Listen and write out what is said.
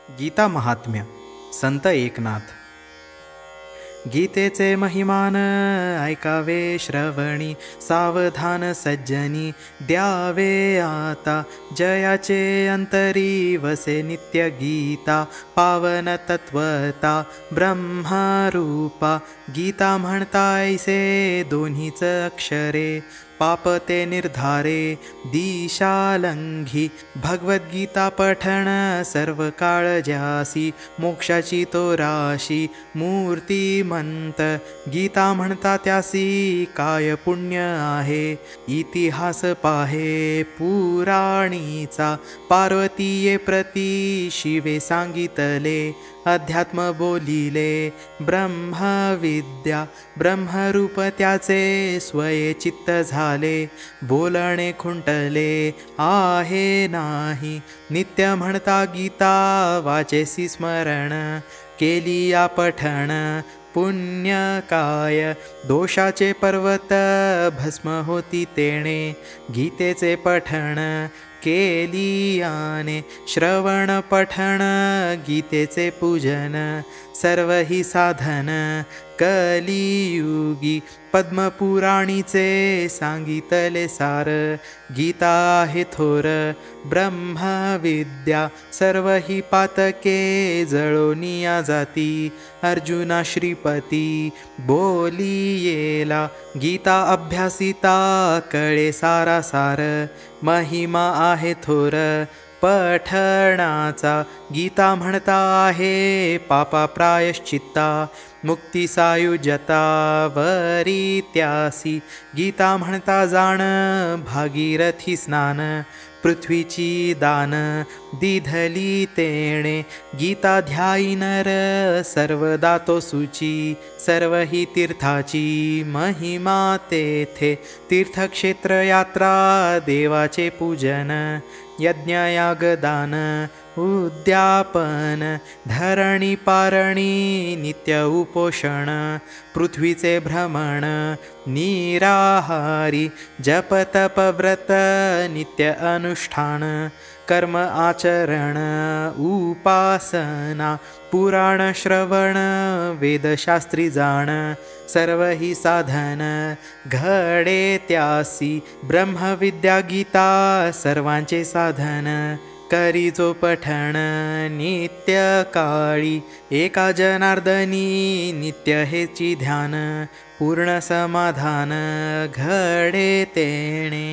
गीता महात्म्य संत एकनाथ। गीतेचे महिमान ऐकावे श्रवणी, सावधान सज्जनी द्यावे आता। जयाचे अंतरी वसे नित्य गीता, पावन तत्वता ब्रह्मरूपा। गीता म्हणतायसे दोन्हीच अक्षरे, पाप ते निर्धारे दिशालंघी। भगवद्गीता पठण सर्व काळ ज्यासी, मोक्षाची तो राशी मूर्तिमंत। गीता म्हणता त्यासी काय पुण्य आहे, इतिहास पाहे पुराणीचा। पार्वतीये प्रती शिवे सांगितले, अध्यात्म बोलिले ब्रह्मविद्या। ब्रह्मरूप त्याचे स्वये चित्त झाले, बोलणे खुंटले आहे नाही। नित्य म्हणता गीता वाचेसी स्मरण, केली या पठण पुण्य काय। दोषाचे पर्वत भस्म होती तेणे, गीतेचे पठण केलियाने। श्रवण पठण गीतेचे पूजन, सर्व ही साधन कलियुगी। पद्मपुराणीचे सांगितले सार, गीता आहे थोर ब्रह्मविद्या। सर्व ही पातके जळोनिया जाती, अर्जुना श्रीपती बोलियेला। गीता अभ्यासिता कळे सारा सार, महिमा आहे थोर पठणाचा। गीता म्हणता आहे पापा प्रायश्चित्ता, मुक्ती सायुज्यता वरी त्यासी। गीता म्हणता जाण भागीरथी स्नान, पृथ्वीची दान दिधली तेणे। गीता ध्यायी नर सर्वदा तो सुची, सर्व ही तीर्थाची महिमा तेथे। तीर्थक्षेत्र यात्रा देवाचे पूजन, यज्ञयागदान उद्यापन। धरणी पारणी नित्य उपोषण, पृथ्वीचे भ्रमण निराहारी। जप तप व्रत नित्य अनुष्ठान, कर्म आचरण उपासना। पुराण श्रवण वेदशास्त्री जाण, सर्व ही साधन घडे त्यासी। ब्रह्मविद्या गीता सर्वांचे साधन, करी जो पठण नित्य काळी। एका जनार्दनी नित्य हेची ध्यान, पूर्ण समाधान घडे तेणे।